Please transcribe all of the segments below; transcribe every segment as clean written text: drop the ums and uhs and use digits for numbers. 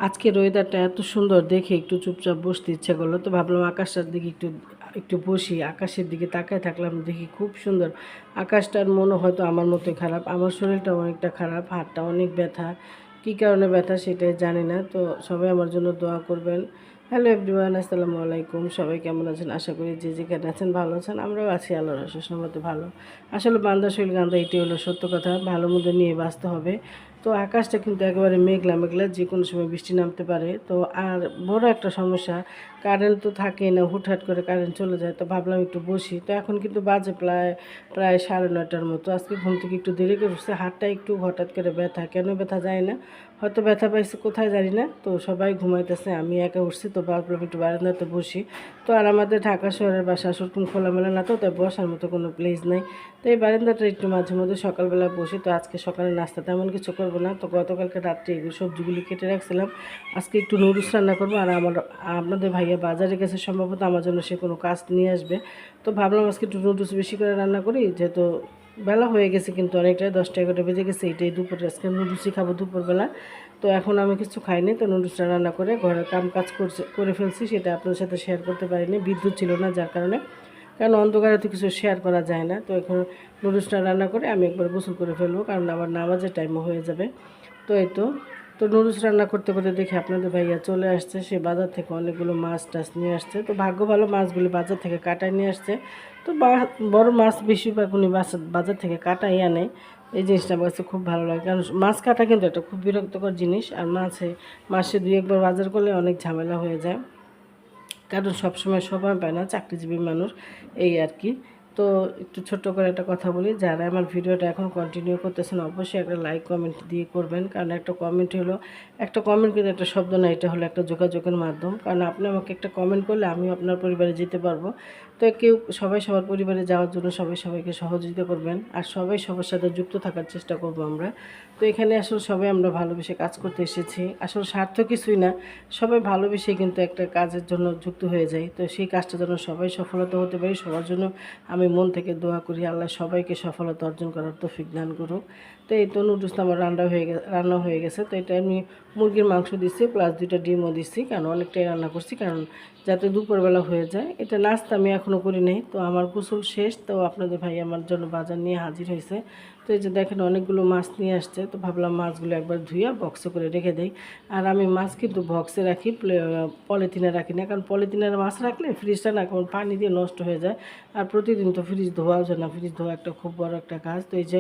আজকের ওয়েদারটা এত সুন্দর দেখে একটু চুপচাপ বসতে ইচ্ছা করলো, তো ভাবলাম আকাশটার দিকে একটু একটু বসি। আকাশের দিকে তাকায় থাকলাম, দেখি খুব সুন্দর আকাশটার। মনে হয়তো আমার মতোই খারাপ, আমার শরীরটা অনেকটা খারাপ, হাতটা অনেক ব্যথা। কী কারণে ব্যথা সেটাই জানি না, তো সবাই আমার জন্য দোয়া করবেন। হ্যালো এভরিওয়ান, আসসালামু আলাইকুম। সবাই কেমন আছেন? আশা করি যে যেখানে আছেন ভালো আছেন। আমরাও আছি আল্লাহর অশেষ রহমতে ভালো। আসলে বান্দা শরীর গান্দা, এটাই হলো সত্য কথা। ভালো মন্দ নিয়ে বাঁচতে হবে। তো আকাশটা কিন্তু একেবারে মেঘলা মেঘলা, যে কোনো সময় বৃষ্টি নামতে পারে। তো আর বড় একটা সমস্যা, কারেন্ট তো থাকেই না, হুটহাট করে কারেন্ট চলে যায়। তো ভাবলাম একটু বসি। তো এখন কিন্তু বাজে প্রায় প্রায় 9:30টার মতো। আজকে ঘুম থেকে একটু দেরি করে উঠছে, হাতটা একটু হঠাৎ করে ব্যথা, কেন ব্যথা যায় না, হয়তো ব্যথা পাইছে কোথায় জানি না। তো সবাই ঘুমাইতেছে, আমি একা উঠছি। তো ভাবলাম একটু বারান্দাতে বসি। তো আর আমাদের ঢাকা শহরের বাসা সেরকম খোলামেলা না, তো তাই বসার মতো কোনো প্লেস নাই। তো এই বারান্দাটা একটু মাঝে মধ্যে সকালবেলা বসি। তো আজকে সকালে নাস্তা তেমন কিছু করবো না, তো গতকালকে রাত্রে এগুলো সবজিগুলি কেটে রাখছিলাম। আজকে একটু নুডলস রান্না করবো। আর আপনাদের ভাইয়া বাজারে গেছে, সম্ভবত আমার জন্য সে কোনো কাজ নিয়ে আসবে। তো ভাবলাম আজকে একটু নুডলস বেশি করে রান্না করি, যেহেতু বেলা হয়ে গেছে কিন্তু অনেকটাই, 10টা 11টা বেজে গেছে। এটাই দুপুরে আজকে নুডলসই খাবো দুপুরবেলা। তো এখন আমি কিছু খাইনি, তো নুডলসটা রান্না করে ঘরের কাম কাজ করে ফেলছি। সেটা আপনাদের সাথে শেয়ার করতে পারিনি, বিদ্যুৎ ছিল না যার কারণে। কারণ অন্ধকারে তো কিছু শেয়ার করা যায় না। তো এখন নুডলসটা রান্না করে আমি একবার গোসল করে ফেলবো, কারণ আবার নামাজের টাইমও হয়ে যাবে। তো এই তো তো নুডলস রান্না করতে করতে দেখি আপনাদের ভাইয়া চলে আসছে। সে বাজার থেকে অনেকগুলো মাছ টাছ নিয়ে আসছে। তো ভাগ্য ভালো, মাছগুলি বাজার থেকে কাটায় নিয়ে আসছে। তো বড় মাছ বেশিরভাগ উনি বাজার থেকে কাটাই আনে। এই জিনিসটা আমার কাছে খুব ভালো লাগে, কারণ মাছ কাটা কিন্তু একটা খুব বিরক্তকর জিনিস। আর মাসে 2-1 বার বাজার করলে অনেক ঝামেলা হয়ে যায়, কারণ সবসময় সময় পায় না, চাকরিজীবী মানুষ, এই আর কি। তো একটু ছোট্ট করে একটা কথা বলি, যারা আমার ভিডিওটা এখন কন্টিনিউ করতেছেন অবশ্যই একটা লাইক কমেন্ট দিয়ে করবেন। কারণ একটা কমেন্ট হলো, একটা কমেন্ট কিন্তু একটা শব্দ না, এটা হলো একটা যোগাযোগের মাধ্যম। কারণ আপনি আমাকে একটা কমেন্ট করলে আমিও আপনার পরিবারে যেতে পারবো। তো সবাই সবার পরিবারে যাওয়ার জন্য সবাই সবাইকে সহযোগিতা করবেন, আর সবাই সবার সাথে যুক্ত থাকার চেষ্টা করব আমরা। তো এখানে আসলে সবাই আমরা ভালোবেসে কাজ করতে এসেছি, আসলে স্বার্থ কিছুই না। সবাই ভালোবেসে কিন্তু একটা কাজের জন্য যুক্ত হয়ে যায়। তো সেই কাজটার জন্য সবাই সফলতা হতে পারি, সবার জন্য আমি মন থেকে দোয়া করি আল্লাহ সবাইকে সফলতা অর্জন করার তৌফিক দান করুক। তো এই তো নুডলস আমার রান্না হয়ে গেছে। তো এটা আমি মুরগির মাংস দিচ্ছি, প্লাস 2টা ডিমও দিচ্ছি, কারণ অনেকটাই রান্না করছি, কারণ যাতে দুপুরবেলা হয়ে যায়। এটা নাস্তা আমি এখনও করি নাই। তো আমার গোসল শেষ, তো আপনাদের ভাই আমার জন্য বাজার নিয়ে হাজির হয়েছে। তো এই যে দেখেন অনেকগুলো মাছ নিয়ে আসছে। তো ভাবলাম মাছগুলো একবার ধুইয়া বক্সে করে রেখে দেই। আর আমি মাছ কিন্তু বক্সে রাখি, পলিথিনে রাখি না, কারণ পলিথিনের মাছ রাখলে ফ্রিজটা না কেমন পানি দিয়ে নষ্ট হয়ে যায়। আর প্রতিদিন তো ফ্রিজ ধোয়াও যায় না, ফ্রিজ ধোয়া একটা খুব বড় একটা কাজ। তো এই যে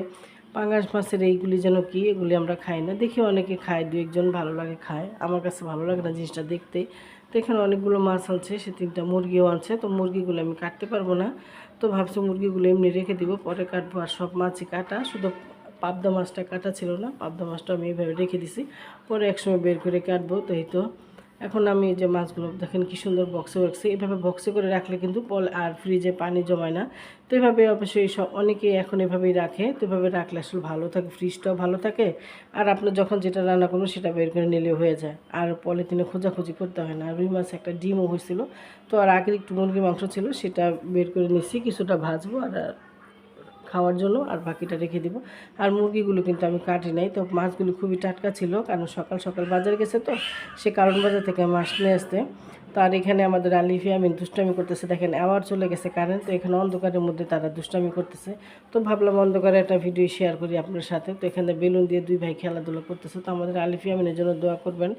পাঙ্গাস মাছের এইগুলি যেন কি, এগুলি আমরা খাই না, দেখি অনেকে খায়, 2-1 জন ভালো লাগে খায়, আমার কাছে ভালো লাগে না জিনিসটা দেখতে। তো এখানে অনেকগুলো মাছ আনছে, সে 3টা মুরগিও আনছে। তো মুরগিগুলো আমি কাটতে পারবো না, তো ভাবছি মুরগিগুলো এমনি রেখে দিব, পরে কাটবো। আর সব মাছই কাটা, শুধু পাবদা মাছটা কাটা ছিল না, পাবদা মাছটা আমি এইভাবে রেখে দিছি, পরে একসময় বের করে কাটবো। তো এই তো এখন আমি যে মাছগুলো দেখেন কি সুন্দর বক্সে রাখছি, এভাবে বক্সে করে রাখলে কিন্তু আর ফ্রিজে পানি জমায় না। তো এভাবে অবশ্যই অনেকেই এখন এভাবেই রাখে। তো এভাবে রাখলে আসলে ভালো থাকে, ফ্রিজটাও ভালো থাকে। আর আপনার যখন যেটা রান্না করবেন সেটা বের করে নিলেও হয়ে যায়, আর পলিথিনে খোঁজাখুঁজি করতে হয় না। আর রুই মাছ একটা ডিমও হয়েছিল। তো আর আগের একটু মুরগির মাংস ছিল, সেটা বের করে নিচ্ছি, কিছুটা ভাজবো আর খাওয়ার জন্য, আর বাকিটা রেখে দিব। আর মুরগিগুলো কিন্তু আমি কাটি নাই। তো মাছগুলো খুবই টাটকা ছিল, কারণ সকাল সকাল বাজারে গেছে, তো সে কারণ বাজার থেকে মাছ নিয়ে আসতে। তো আর এখানে আমাদের আলিফিয়া আমি দুষ্টামি করতেছে, দেখেন আবার চলে গেছে কারেন্ট। তো এখানে অন্ধকারের মধ্যে তারা দুষ্টামি করতেছে। তো ভাবলাম অন্ধকারে একটা ভিডিও শেয়ার করি আপনার সাথে। তো এখানে বেলুন দিয়ে 2 ভাই খেলাধুলা করতেছে। তো আমাদের আলিফিয়া আমিনের জন্য দোয়া করবেন।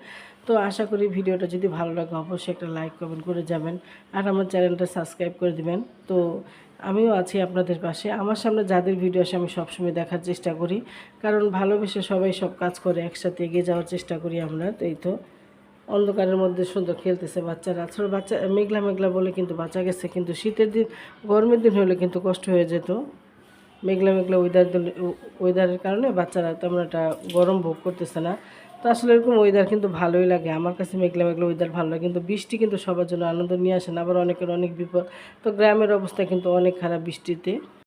তো আশা করি ভিডিওটা যদি ভালো লাগে অবশ্যই একটা লাইক কমেন্ট করে যাবেন, আর আমার চ্যানেলটা সাবস্ক্রাইব করে দিবেন। তো আমিও আছি আপনাদের পাশে, আমার সামনে যাদের ভিডিও আসে আমি সবসময় দেখার চেষ্টা করি, কারণ ভালোবেসে সবাই সব কাজ করে একসাথে এগিয়ে যাওয়ার চেষ্টা করি আমরা। তো এই তো অন্ধকারের মধ্যে সুন্দর খেলতেছে বাচ্চারা। আসলে বাচ্চা মেঘলা মেঘলা বলে কিন্তু বাঁচা গেছে, কিন্তু শীতের দিন গরমের দিন হলে কিন্তু কষ্ট হয়ে যেত। মেঘলা মেঘলা ওয়েদারের কারণে বাচ্চারা তেমন একটা গরম ভোগ করতেছে না। তো আসলে এরকম ওয়েদার কিন্তু ভালোই লাগে, আমার কাছে মেঘলা মেঘলা ওয়েদার ভালো লাগে। কিন্তু বৃষ্টি কিন্তু সবার জন্য আনন্দ নিয়ে আসে না, আবার অনেকের অনেক বিপদ। তো গ্রামের অবস্থা কিন্তু অনেক খারাপ বৃষ্টিতে।